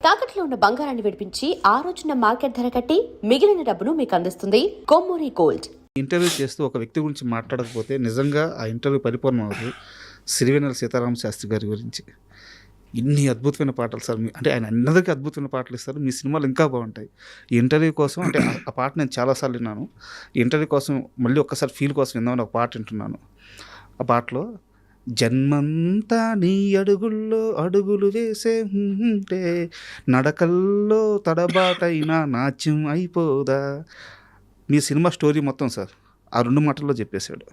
తాకట్లో ఉన్న బంగారాన్ని విడిపించి ఆ రోజున మార్కెట్ ధర కట్టి మిగిలిన డబ్బును మీకు అందిస్తుంది కొమ్మూరి గోల్డ్. ఇంటర్వ్యూ చేస్తూ ఒక వ్యక్తి గురించి మాట్లాడకపోతే నిజంగా ఆ ఇంటర్వ్యూ పరిపూర్ణం అవుతుంది. సిరివెన్నెల సీతారామ శాస్త్రి గారి గురించి ఇన్ని అద్భుతమైన పాటలు సార్. అంటే ఆయన అందరికీ అద్భుతమైన పాటలు ఇస్తారు. మీ సినిమాలు ఇంకా బాగుంటాయి. ఈ ఇంటర్వ్యూ కోసం అంటే ఆ పాట నేను చాలాసార్లు విన్నాను. ఈ ఇంటర్వ్యూ కోసం మళ్ళీ ఒక్కసారి ఫీల్ కోసం విందామని ఒక పాట వింటున్నాను. ఆ పాటలో జన్మంతా నీ అడుగుల్లో అడుగులు వేసే ఉంటే నడకల్లో తడబాటైనా నాట్యం అయిపోదా. మీ సినిమా స్టోరీ మొత్తం సార్ ఆ 2 మాటల్లో చెప్పేశాడు.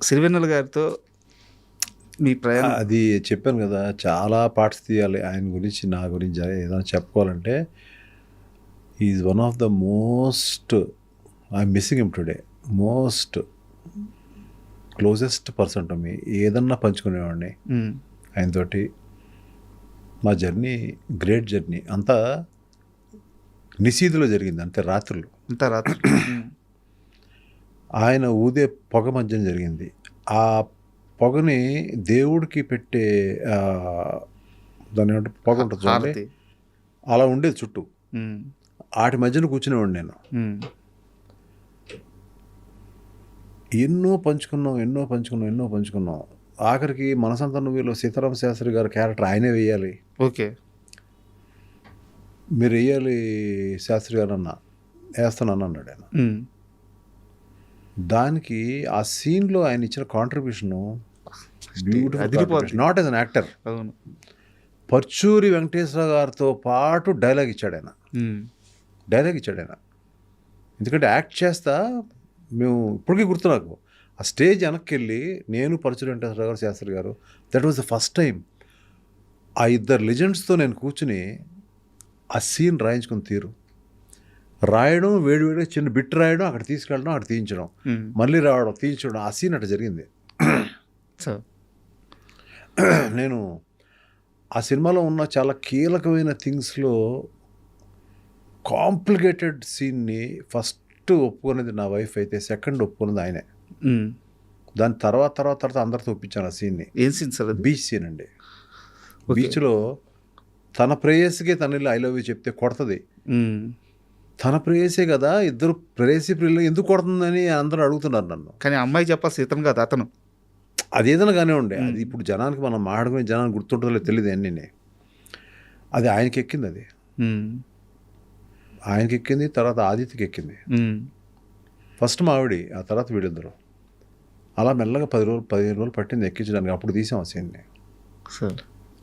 సిరివెన్నెల గారితో మీ ప్రయాణం అది చెప్పాను కదా, చాలా పార్ట్స్ తీయాలి ఆయన గురించి, నా గురించి ఏదైనా చెప్పుకోవాలంటే is one of the most, I'm missing him today, most closest person to me. ఏదన్నా పంచుకునేవాడిని ఆయనతోటి. మా జర్నీ గ్రేట్ జర్నీ, అంతా నిశీధిలో జరిగింది, అంతే రాత్రులు. అంతా రాత్రి ఆయన ఊదే పొగ మధ్యన జరిగింది. ఆ పొగని దేవుడికి పెట్టే దాని ఏమంటే పొగ ఉంటుంది చూడండి, హారతి. అలా ఉండేది చుట్టూ. వాటి మధ్యన కూర్చునేవాడిని నేను. ఎన్నో పంచుకున్నాం. ఆఖరికి మనసంతా నువ్వులో సీతారామ శాస్త్రి గారి క్యారెక్టర్ ఆయనే వేయాలి. ఓకే, మీరు వేయాలి శాస్త్రి గారు అన్న, వేస్తానని అన్నాడు ఆయన. దానికి ఆ సీన్లో ఆయన ఇచ్చిన contribution beautiful. Not as an actor, అవును. పర్చూరి వెంకటేశ్వర గారితో పాటు డైలాగ్ ఇచ్చాడు ఆయన. ఎందుకంటే యాక్ట్ చేస్తా మేము ఇప్పటికీ గుర్తు నాకు. ఆ స్టేజ్ వెనక్కి వెళ్ళి నేను పరచూరి వెంకటేశ్వర గారు, శాస్త్రి గారు, that was the first time ఆ ఇద్దరు లెజెండ్స్తో నేను కూర్చుని ఆ సీన్ రాయించుకుని రాయడం, వేడివేడిగా చిన్న బిట్ రాయడం, అక్కడ తీసుకెళ్ళడం, అక్కడ తీయించడం, మళ్ళీ రావడం, తీయించడం, ఆ సీన్ అట్లా జరిగింది. నేను ఆ సినిమాలో ఉన్న చాలా కీలకమైన థింగ్స్లో కాంప్లికేటెడ్ సీన్ని ఫస్ట్ ఒప్పుకునేది నా వైఫ్ అయితే, సెకండ్ ఒప్పుకున్నది ఆయనే. దాని తర్వాత అందరితో ఒప్పించాను ఆ సీన్ని. ఏం సీన్ సార్? బీచ్ సీన్ అండి. బీచ్లో తన ప్రేయసికే తన ఇల్లు ఐ లవ్ యూ చెప్తే కొడుతుంది. తన ప్రేయసే కదా, ఇద్దరు ప్రేయసి ప్రియులు ఎందుకు కొడుతుందని అందరూ అడుగుతున్నారు నన్ను. కానీ అమ్మాయి చెప్పాల్సి ఇతను కాదు, అతను. అది ఏదైనా కానీ ఉండే, అది ఇప్పుడు జనానికి మనం మాట్లాడుకునే జనానికి గుర్తుంటుందో తెలియదు అన్నీ. అది ఆయనకి ఎక్కింది, అది ఆయనకి ఎక్కింది, తర్వాత ఆదిత్యకి ఎక్కింది. ఫస్ట్ మావిడి, ఆ తర్వాత వీళ్ళిద్దరు. అలా మెల్లగా 15 రోజులు పట్టింది ఎక్కించడానికి. అప్పుడు తీసాం ఆ సీన్ని.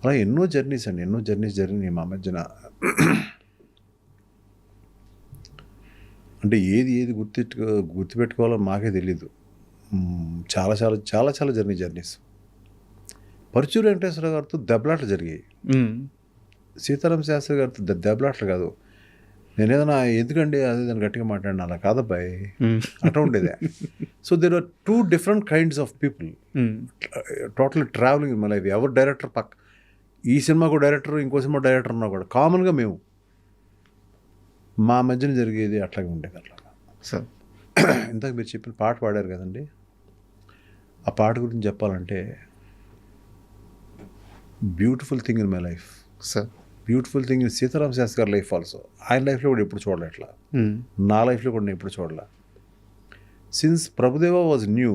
అలా ఎన్నో జర్నీస్ జరిగినాయి మా మధ్యన. అంటే ఏది గుర్తుపెట్టుకోవాలో మాకే తెలీదు. చాలా జర్నీస్. పరుచూరి వెంకటేశ్వర గారితో దెబ్బలాట్లు జరిగాయి. సీతారామ శాస్త్రి గారితో దెబ్బలాట్లు కాదు. నేను ఏదైనా ఎందుకండి అదే దాన్ని గట్టిగా మాట్లాడినా, అలా కాదబ్బాయి, అట్లా ఉండేదే. So there are 2 different kinds of people total travelling in my life. ఎవరు డైరెక్టర్ ఈ సినిమాకు డైరెక్టర్, ఇంకో సినిమా డైరెక్టర్ ఉన్నా కూడా కామన్గా మేము మా మధ్యన జరిగేది అట్లాగే ఉండేది. అట్లాగా సార్ ఇంతకు మీరు చెప్పిన పాట పాడారు కదండి, ఆ పాట గురించి చెప్పాలంటే beautiful thing in my life sir. Beautiful thing in Sitarama Sastry గారి లైఫ్ ఆల్సో. ఆయన లైఫ్లో కూడా ఎప్పుడు చూడలే అట్లా, నా లైఫ్లో కూడా నేను ఎప్పుడు చూడలే. సిన్స్ ప్రభుదేవ వాజ్ న్యూ,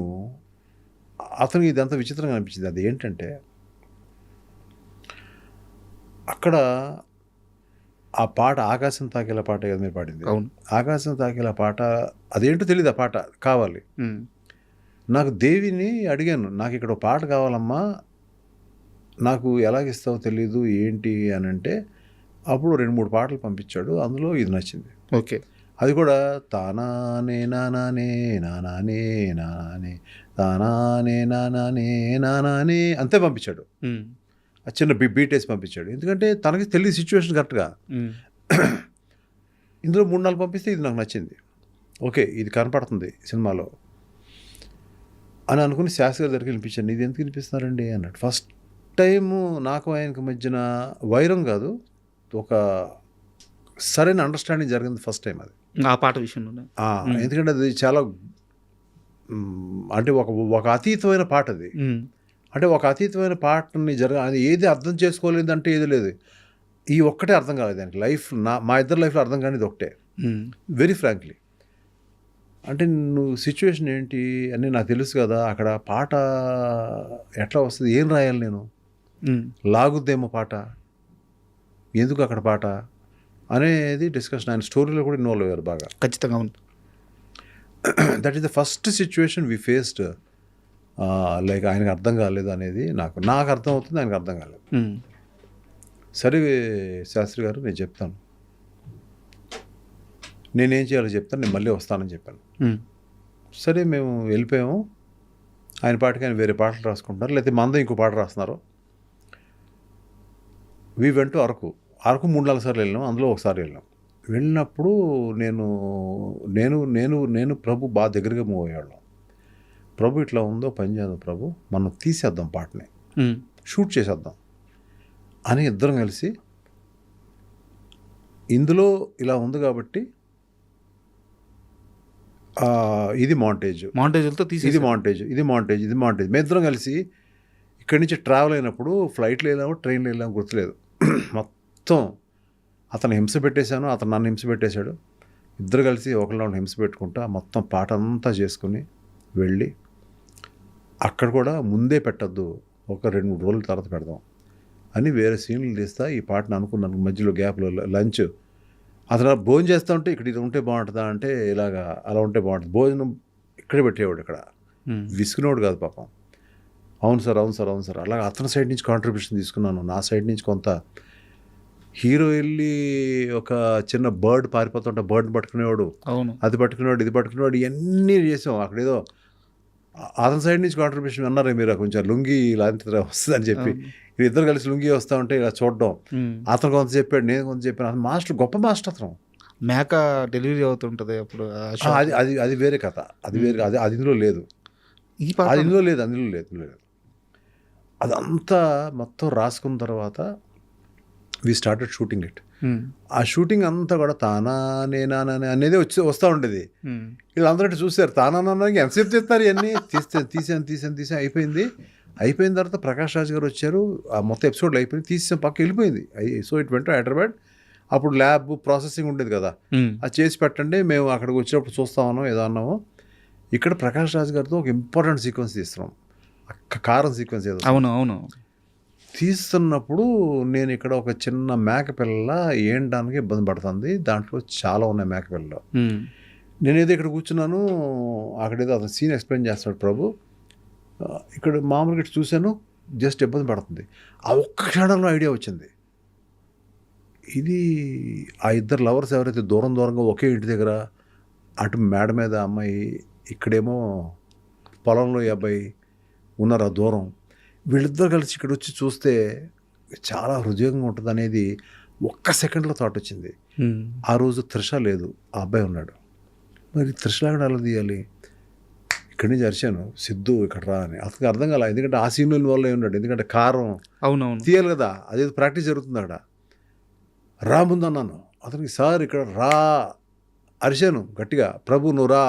అతనికి ఇదంతా విచిత్రంగా అనిపించింది. అది ఏంటంటే అక్కడ ఆ పాట ఆకాశం తాకేలా పాట కదా మీరు పాడింది. అవును, ఆకాశం తాకేలా పాట, అదేంటో తెలియదు. ఆ పాట కావాలి. నాకు దేవిని అడిగాను, నాకు ఇక్కడ పాట కావాలమ్మా, నాకు ఎలాగిస్తావో తెలీదు ఏంటి అని అంటే, అప్పుడు 2-3 పాటలు పంపించాడు. అందులో ఇది నచ్చింది. ఓకే, అది కూడా తానానే నానానే నానానే నానానే తానానే నానానే నానానే అంతే పంపించాడు. ఆ చిన్న బీట్ వేసి పంపించాడు. ఎందుకంటే తనకి తెలియదు సిచ్యువేషన్ కరెక్ట్గా. ఇందులో 3-4 పంపిస్తే ఇది నాకు నచ్చింది. ఓకే, ఇది కనపడుతుంది సినిమాలో అని అనుకుని శాస్త్రి గారి దగ్గరికి వినిపించాను. ఇది ఎందుకు వినిపిస్తున్నారండి అన్నట్టు. ఫస్ట్ టైము నాకు ఆయనకు మధ్యన వైరం కాదు, ఒక సరైన అండర్స్టాండింగ్ జరిగింది ఫస్ట్ టైం అది ఆ పాట విషయంలో. ఎందుకంటే అది చాలా అంటే ఒక అతీతమైన పాట అది. అంటే ఒక అతీతమైన పాటని అది ఏది అర్థం చేసుకోలేదంటే ఏది లేదు. ఈ ఒక్కటే అర్థం కాలేదు దానికి. మా ఇద్దరు లైఫ్లో అర్థం కానిది ఒకటే, వెరీ ఫ్రాంక్లీ. అంటే నువ్వు సిచ్యువేషన్ ఏంటి అని నాకు తెలుసు కదా, అక్కడ పాట ఎట్లా వస్తుంది, ఏం రాయాలి నేను, లాగుద్దేమో పాట, ఎందుకు అక్కడ పాట అనేది డిస్కషన్. ఆయన స్టోరీలో కూడా ఇన్వాల్వ్ అయ్యారు బాగా. ఖచ్చితంగా ఉంది. That is the first situation we faced. Like ఆయనకు అర్థం కాలేదు అనేది నాకు అర్థం అవుతుంది, ఆయనకు అర్థం కాలేదు. సరే శాస్త్రి గారు, నేను చెప్తాను, నేనేం చేయాలో చెప్తాను, నేను మళ్ళీ వస్తానని చెప్పాను. సరే మేము వెళ్ళిపోయాము. ఆయన పాటకి ఆయన వేరే పాటలు రాసుకుంటున్నారు, లేకపోతే మంద ఇంకో పాట రాస్తున్నారు. వీ వెంట అరకు 3-4 సార్లు వెళ్ళాం, అందులో ఒకసారి వెళ్ళినప్పుడు నేను ప్రభు బాగా దగ్గరగా మూవ్ అయ్యాడు. ప్రభు ఇట్లా ఉందో పని చేద్దాం ప్రభు, మనం తీసేద్దాం పాటని, షూట్ చేసేద్దాం అని ఇద్దరం కలిసి, ఇందులో ఇలా ఉంది కాబట్టి ఇది మాంటేజ్లతో తీసి, ఇది మాంటేజ్. మేము ఇద్దరం కలిసి ఇక్కడి నుంచి ట్రావెల్ అయినప్పుడు ఫ్లైట్లో వెళ్ళాము, ట్రైన్లో వెళ్ళాము గుర్తులేదు. మొత్తం అతను హింస పెట్టేశాను, అతను నన్ను హింస పెట్టేశాడు. ఇద్దరు కలిసి ఒకరిలో హింస పెట్టుకుంటా మొత్తం పాట అంతా చేసుకుని వెళ్ళి, అక్కడ కూడా ముందే పెట్టద్దు, ఒక 2-3 రోజుల తర్వాత పెడదాం అని వేరే సీన్లు తీస్తా ఈ పాటను అనుకున్నాను. మధ్యలో గ్యాప్లో లంచ్, అతను భోజనం చేస్తూ ఉంటే ఇక్కడ ఇది ఉంటే బాగుంటుందా అంటే ఇలాగా అలా ఉంటే బాగుంటుంది, భోజనం ఇక్కడే పెట్టేవాడు, ఇక్కడ విసుకునేవాడు కాదు పాపం. అవును సార్ అలాగా అతని సైడ్ నుంచి కాంట్రిబ్యూషన్ తీసుకున్నాను. నా సైడ్ నుంచి కొంత, హీరో వెళ్ళి ఒక చిన్న బర్డ్ పారిపోతుంటే బర్డ్ని పట్టుకునేవాడు, అది పట్టుకునేవాడు, ఇది పట్టుకునేవాడు, ఇవన్నీ చేసాం. అక్కడేదో అతని సైడ్ నుంచి కాంట్రిబ్యూషన్ అన్నారే మీరు, కొంచెం లుంగి ఇలాంటి వస్తుందని చెప్పి ఇద్దరు కలిసి లుంగి వస్తూ ఉంటే ఇలా చూడడం. అతను కొంత చెప్పాడు, నేను కొంత చెప్పాను. అతను మాస్టర్, గొప్ప మాస్టర్ అతను. మేక డెలివరీ అవుతుంటుంది అప్పుడు, అది వేరే కథ, అది వేరే, అది ఇందులో లేదు, అది ఇందులో లేదు. అదంతా మొత్తం రాసుకున్న తర్వాత వి స్టార్టెడ్ షూటింగ్ ఇట్. ఆ షూటింగ్ అంతా కూడా తానా నేనా అనేది వస్తూ ఉండేది. వీళ్ళందరూ చూసారు, తానా ఎంతసేపు చేస్తారు, ఇవన్నీ తీసాను. అయిపోయిన తర్వాత ప్రకాష్ రాజ్ గారు వచ్చారు, ఆ మొత్తం ఎపిసోడ్లు అయిపోయింది, తీసాం, పక్క వెళ్ళిపోయింది. So it went Hyderabad. అప్పుడు ల్యాబ్ ప్రాసెసింగ్ ఉండేది కదా, అది చేసి పెట్టండి, మేము అక్కడికి వచ్చినప్పుడు చూస్తామన్నాం, ఏదో అన్నాము. ఇక్కడ ప్రకాష్ రాజ్ గారితో ఒక ఇంపార్టెంట్ సీక్వెన్స్ తీస్తున్నాం, కారం సీక్వెన్స్ ఏదో. అవును. తీస్తున్నప్పుడు నేను ఇక్కడ ఒక చిన్న మేకపిల్ల ఏండానికి ఇబ్బంది పడుతుంది, దాంట్లో చాలా ఉన్నాయి మేకపిల్లలు. నేనేదో ఇక్కడ కూర్చున్నాను, అక్కడేదో అతను సీన్ ఎక్స్ప్లెయిన్ చేస్తాడు ప్రభు, ఇక్కడ మామూలుగా చూశాను, జస్ట్ ఇబ్బంది పడుతుంది. ఆ ఒక్క క్షణంలో ఐడియా వచ్చింది, ఇది ఆ ఇద్దరు లవర్స్ ఎవరైతే దూరంగా ఒకే ఇంటి దగ్గర, అటు మేడ మీద అమ్మాయి, ఇక్కడేమో పొలంలో ఈ అబ్బాయి ఉన్నారు, ఆ దూరం, వీళ్ళిద్దరు కలిసి ఇక్కడ వచ్చి చూస్తే చాలా హృదయంగా ఉంటుంది అనేది ఒక్క సెకండ్లో థాట్ వచ్చింది. ఆ రోజు త్రిష లేదు, ఆ అబ్బాయి ఉన్నాడు. మరి త్రిషలాగా ఎలా తీయాలి, ఇక్కడి నుంచి అరిచాను, సిద్ధు ఇక్కడ రా అని. అతనికి అర్థం కాల, ఎందుకంటే ఆ సీన్లో ఇన్వాల్వ్ అయి ఉన్నాడు, ఎందుకంటే కారం తీయాలి కదా, అదేదో ప్రాక్టీస్ జరుగుతుంది అక్కడ. రా ముందు అన్నాను అతనికి, సార్ ఇక్కడ రా అరిచాను గట్టిగా, ప్రభు నువ్వు రా.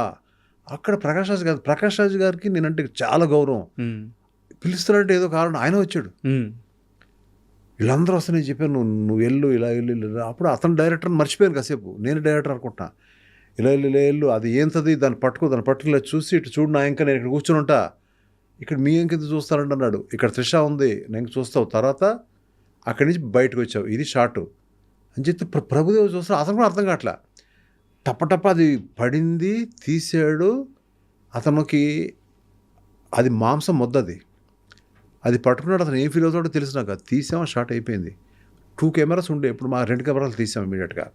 అక్కడ ప్రకాష్ రాజ్ గారికి నేనంటే చాలా గౌరవం, పిలుస్తున్నట్టు ఏదో కారణం ఆయన వచ్చాడు. వీళ్ళందరూ వస్తే నేను చెప్పాను, నువ్వు వెళ్ళు, ఇలా వెళ్ళు. అప్పుడు అతను డైరెక్టర్ని మర్చిపోయాను కాసేపు, నేను డైరెక్టర్ అనుకుంటున్నా. ఇలా వెళ్ళు, అది ఏంటది, దాన్ని పట్టుకుని చూసి, ఇటు చూడు నా ఇంకా, నేను ఇక్కడ కూర్చొని ఉంటా, ఇక్కడ మీ ఇంకెంత చూస్తానంటే అన్నాడు. ఇక్కడ త్రిష ఉంది, నేను చూస్తావు, తర్వాత అక్కడి నుంచి బయటకు వచ్చావు, ఇది షార్టు అని చెప్తే ప్రభుదేవ్ చూస్తాను. అతను కూడా అర్థం కావట్లా, టప్ప అది పడింది, తీసాడు. అతనికి అది మాంసం మొద్దది, అది పట్టుకున్నాడు. అతను ఏం ఫీల్ అవుతాడో తెలుసు నాకు. తీసామో షార్ట్ అయిపోయింది. 2 కెమెరాస్ ఉండే, ఇప్పుడు మా 2 కెమెరాలు తీసాం ఇమీడియట్గా.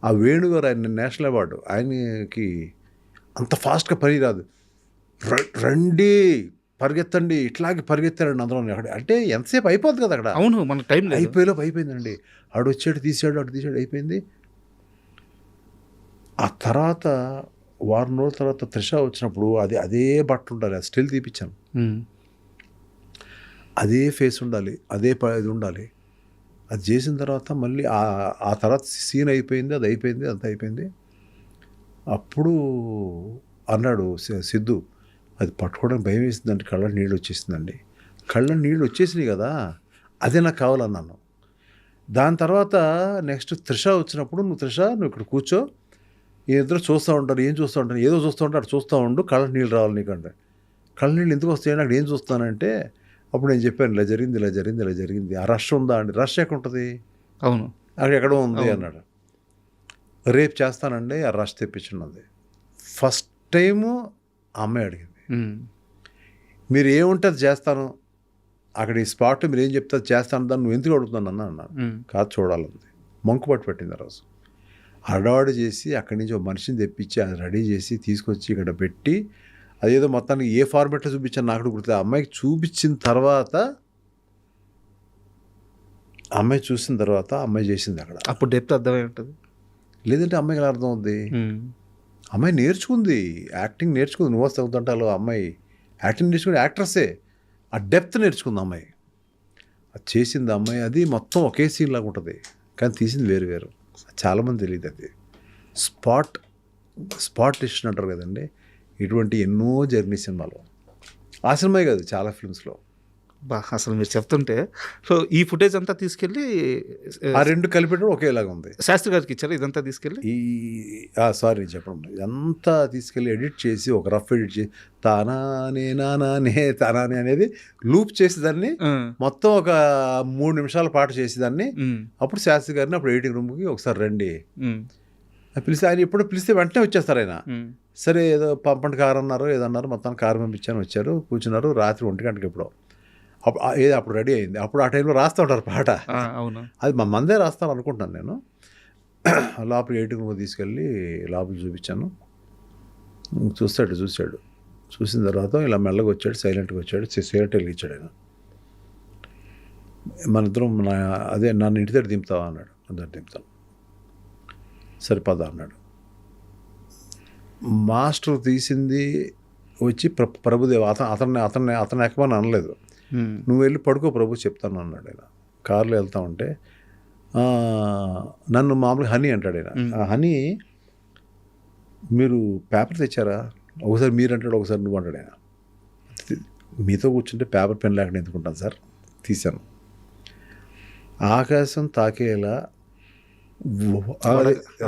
ఆ వేణుగారు, ఆయన నేషనల్ అవార్డు, ఆయనకి అంత ఫాస్ట్గా పని రాదు. రండి పరిగెత్తండి, ఇట్లాగే పరిగెత్తాడండి అందరూ. అక్కడ అంటే ఎంతసేపు అయిపోద్ది కదా అక్కడ. అవును, మనకు టైం అయిపోయేలోపు అయిపోయిందండి. ఆడు వచ్చాడు, తీసాడు, అటు తీసాడు, అయిపోయింది. ఆ తర్వాత వారం రోజుల తర్వాత త్రిష వచ్చినప్పుడు అదే బట్ట ఉండాలి, అది స్టిల్ తీపిచ్చాను, అదే ఫేస్ ఉండాలి, అదే ఇది ఉండాలి. అది చేసిన తర్వాత మళ్ళీ ఆ తర్వాత సీన్ అయిపోయింది, అది అయిపోయింది, అంత అయిపోయింది. అప్పుడు అన్నాడు సిద్ధు, అది పట్టుకోవడానికి భయం వేసిందంటే కళ్ళ నీళ్ళు వచ్చేసిందండి. కళ్ళ నీళ్ళు వచ్చేసినాయి కదా, అదే నాకు కావాలన్నాను. దాని తర్వాత నెక్స్ట్ త్రిష వచ్చినప్పుడు నువ్వు ఇక్కడ కూర్చో, ఈ ఇద్దరు చూస్తూ ఉంటారు, ఏం చూస్తూ ఉంటారు, ఏదో చూస్తూ ఉంటారు, అటు చూస్తూ ఉండు, కళ్ళ నీళ్ళు రావాలి నీకంటే. కళ్ళ నీళ్ళు ఎందుకు వస్తాయండి, అక్కడ ఏం చూస్తానంటే అప్పుడు నేను చెప్పాను ఇలా జరిగింది. ఆ రష్ ఉందా అండి, రష్ ఎక్కడ ఉంటుంది, అవును అక్కడ ఎక్కడో ఉంది అన్నాడు. రేపు చేస్తానండి, ఆ రష్ తెప్పించున్నది. ఫస్ట్ టైము ఆ అమ్మాయి అడిగింది, మీరు ఏముంటుంది చేస్తాను, అక్కడ ఈ స్పాట్ మీరు ఏం చెప్తే చేస్తాను, దాన్ని నువ్వు ఎందుకు అడుగుతున్నాను అన్నాను. కాదు చూడాలంది. మంకుపట్టు పెట్టింది ఆ రోజు. అడవాడు చేసి అక్కడి నుంచి ఒక మనిషిని తెప్పించి అది రెడీ చేసి తీసుకొచ్చి ఇక్కడ పెట్టి, అదేదో మొత్తానికి ఏ ఫార్మేట్లో చూపించాను నాకు గుర్తు. ఆ అమ్మాయికి చూపించిన తర్వాత, అమ్మాయి చూసిన తర్వాత అమ్మాయి చేసింది అక్కడ. అప్పుడు డెప్త్ అర్థమై ఉంటుంది. లేదంటే అమ్మాయికి ఎలా అర్థం అవుద్ది, అమ్మాయి నేర్చుకుంది, యాక్టింగ్ నేర్చుకుంది. నువ్వు వస్తే అవుతుంటాలో అమ్మాయి యాక్టింగ్ నేర్చుకుంది, యాక్ట్రస్సే. ఆ డెప్త్ నేర్చుకుంది అమ్మాయి, అది చేసింది అమ్మాయి. అది మొత్తం ఒకే సీన్ లాగా ఉంటుంది, కానీ తీసింది వేరు వేరు. చాలామంది తెలియదు అది. స్పాట్ డిసిషన్ అంటారు కదండి, ఇటువంటి ఎన్నో జర్నీ సినిమాలు, ఆ సినిమా కాదు చాలా ఫిల్మ్స్లో. అసలు మీరు చెప్తుంటే సో ఈ ఫుటేజ్ అంతా తీసుకెళ్ళి ఆ రెండు కలిపేటప్పుడు ఒకేలాగా ఉంది. శాస్త్రి గారికి ఇచ్చారు ఇదంతా తీసుకెళ్ళి. సారీ చెప్పడం, ఇదంతా తీసుకెళ్ళి ఎడిట్ చేసి ఒక రఫ్ ఎడిట్ చేసి తానానే అనేది లూప్ చేసి దాన్ని మొత్తం ఒక 3 నిమిషాల పాటు చేసి దాన్ని, అప్పుడు శాస్త్రి గారిని అప్పుడు ఎడిటింగ్ రూమ్కి ఒకసారి రండి పిలిస్తే, ఆయన ఎప్పుడు పిలిస్తే వెంటనే వచ్చేస్తారు ఆయన. సరే ఏదో పంపండి కారు అన్నారు, ఏదన్నారు, మొత్తానికి కారు పంపించాను, వచ్చారు, కూర్చున్నారు. రాత్రి 1 గంటకి ఎప్పుడో అప్పుడు రెడీ అయింది. అప్పుడు ఆ టైంలో రాస్తూ ఉంటారు పాట, అది మందే రాస్తాను అనుకుంటున్నాను నేను. లోపల ఎడిటింగ్ రూమ్ తీసుకెళ్ళి లోపల చూపించాను. చూశాడు. చూసిన తర్వాత ఇలా మెల్లగా వచ్చాడు, సైలెంట్గా వచ్చాడు, సిగరెట్ వెలిగించాడు ఆయన. మన ఇద్దరం అదే నన్ను ఇంటి దగ్గర దింపుతావా అన్నాడు. అందరు దింపుతాను, సరే పద అన్నాడు. మాస్టర్ తీసింది వచ్చి ప్రభుదేవ్, అతన్ని ఎక్కమని అనలేదు. నువ్వు వెళ్ళి పడుకో ప్రభు చెప్తాను అన్నాడు ఆయన. కారులో వెళ్తా ఉంటే నన్ను మామూలుగా హనీ అంటాడు ఆయన. ఆ హనీ మీరు పేపర్ తెచ్చారా, ఒకసారి మీరు అంటాడు, ఒకసారి నువ్వు అంటాడు ఆయన. మీతో కూర్చుంటే పేపర్ పెన్ లేకుండా ఎందుకుంటాను సార్, తీశాను. ఆకాశం తాకేలా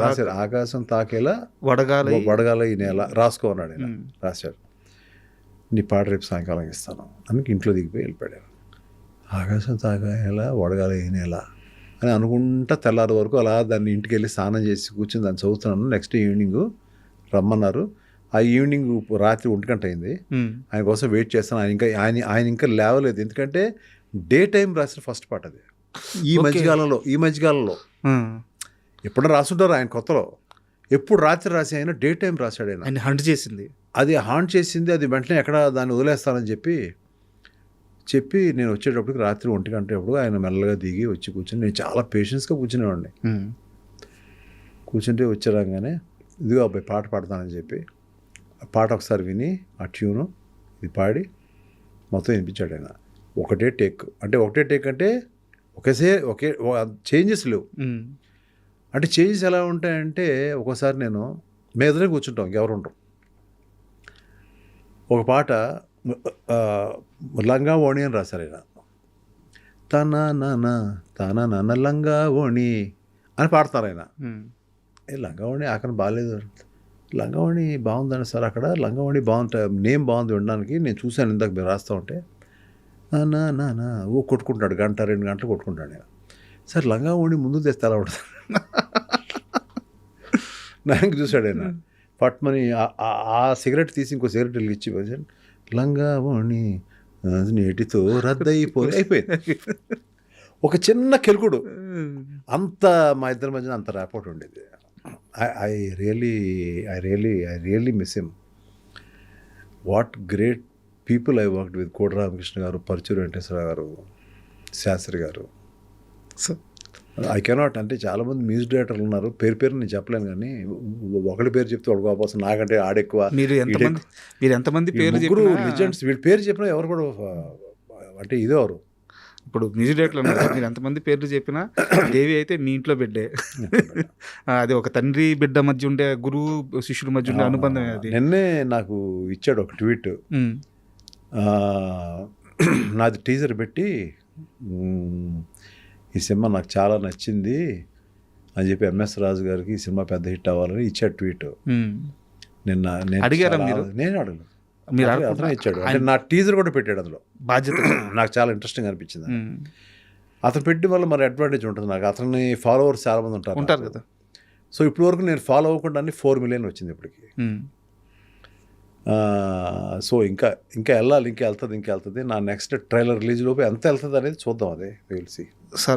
రాశాడు, ఆకాశం తాకేలా వడగాల ఈ నెల రాసుకో అన్నాడు ఆయన. రాశాడు, నీ పాట రేపు సాయంకాలం ఇస్తాను అని ఇంట్లో దిగిపోయి వెళ్ళిపోయాడు. ఆకాశం తాకేలా వడగాల ఈ నెల అని అనుకుంటా తెల్లారి వరకు అలా దాన్ని ఇంటికి వెళ్ళి స్నానం చేసి కూర్చొని దాన్ని చదువుతున్నాను. నెక్స్ట్ ఈవినింగ్ రమ్మన్నారు. ఆ ఈవినింగ్ రాత్రి 1 గంట అయింది. ఆయన కోసం వెయిట్ చేస్తాను. ఆయన ఇంకా లేవలేదు, ఎందుకంటే డే టైం రాసిన ఫస్ట్ పాట అది. ఈ మధ్యకాలంలో ఎప్పుడైనా రాసుంటారు ఆయన కొత్తలో, ఎప్పుడు రాత్రి రాసి ఆయన డే టైం రాశాడు. ఆయన హంట్ చేసింది, అది హాంట్ చేసింది. అది వెంటనే ఎక్కడ దాన్ని వదిలేస్తానని చెప్పి నేను వచ్చేటప్పటికి రాత్రి 1 గంట ఎప్పుడు ఆయన మెల్లగా దిగి వచ్చి కూర్చొని, నేను చాలా పేషెన్స్గా కూర్చునేవాడిని. కూర్చుంటే వచ్చేరాగానే ఇదిగో అబ్బాయి పాట పాడతానని చెప్పి ఆ పాట ఒకసారి విని ఆ ట్యూను ఇది పాడి మొత్తం వినిపించాడు ఆయన. ఒకటే టేక్ అంటే ఒకే చేంజెస్ లేవు. అంటే చేంజెస్ ఎలా ఉంటాయంటే, ఒక్కోసారి మేము ఎదురే కూర్చుంటాం, ఇంకెవరు ఉంటాం. ఒక పాట లంగా ఓణి అని రాశారు ఆయన. తన నాన్న లంగా ఓణి అని పాడతారు ఆయన. లంగా ఓణి ఆఖరి బాగాలేదు, లంగా ఓణి బాగుందని సార్, అక్కడ లంగా ఓణి బాగుంటాయి, నేమ్ బాగుంది వినడానికి, నేను చూశాను ఇందాక మీరు రాస్తూ ఉంటే. కొట్టుకుంటాడు, 1-2 గంటలు కొట్టుకుంటాడు నేను. సార్ లంగా ఓణి ముందు తెస్తే ఎలా ఉంటుంది నాకు చూశాడు ఆయన. పట్మని ఆ సిగరెట్ తీసి ఇంకో సిగరెట్ వెలిగించి లంగా ఓణి నేటితో అయిపోయింది. ఒక చిన్న కెలుకుడు, అంత మా ఇద్దరి మధ్యన అంత ర్యాపోర్ట్ ఉండేది. I really miss him. What great people I worked with. కోడి రామకృష్ణ గారు, పరుచూరి వెంకటేశ్వరరావు గారు, శాస్త్రి గారు. సో ఐ కెనాట్, అంటే చాలామంది మ్యూజిక్ డైరెక్టర్లు ఉన్నారు, పేరు నేను చెప్పలేను, కానీ ఒకటి పేరు చెప్తే ఒకటి కోపం, నాకంటే ఆడెక్కువ. మీరు ఎంతమంది పేరు లిజెండ్స్, వీడి పేరు చెప్పినా ఎవరు కూడా అంటే ఇదేవారు. ఇప్పుడు మ్యూజిక్ డైరెక్టర్లు ఉన్నారు, మీరు ఎంతమంది పేర్లు చెప్పినా దేవి అయితే మీ ఇంట్లో బిడ్డే. అది ఒక తండ్రి బిడ్డ మధ్య ఉండే, గురువు శిష్యుల మధ్య ఉండే అనుబంధం. అది నిన్నే నాకు ఇచ్చాడు ఒక ట్వీట్, నాది టీజర్ పెట్టి ఈ సినిమా నాకు చాలా నచ్చింది అని చెప్పి ఎంఎస్ రాజు గారికి ఈ సినిమా పెద్ద హిట్ అవ్వాలని ఇచ్చాడు ట్వీట్. నిన్న నేను అడిగారా మీరు? నేను అడగలేదు, మీరు అతనే ఇచ్చాడు. అంటే నా టీజర్ కూడా పెట్టాడు అందులో. బాధ్యత. నాకు చాలా ఇంట్రెస్టింగ్ అనిపించింది. అతను పెట్టడం వల్ల మరి అడ్వాంటేజ్ ఉంటుంది నాకు. అతని ఫాలోవర్స్ చాలామంది ఉంటారు కదా. సో ఇప్పటి వరకు నేను ఫాలో అవ్వకుండా 4 మిలియన్ వచ్చింది ఇప్పటికి. సో ఇంకా వెళ్ళాలి, ఇంకా వెళ్తుంది. నా నెక్స్ట్ ట్రైలర్ రిలీజ్ లోపు ఎంత వెళ్తుంది అనేది చూద్దాం. అదే విల్ సీ. సార్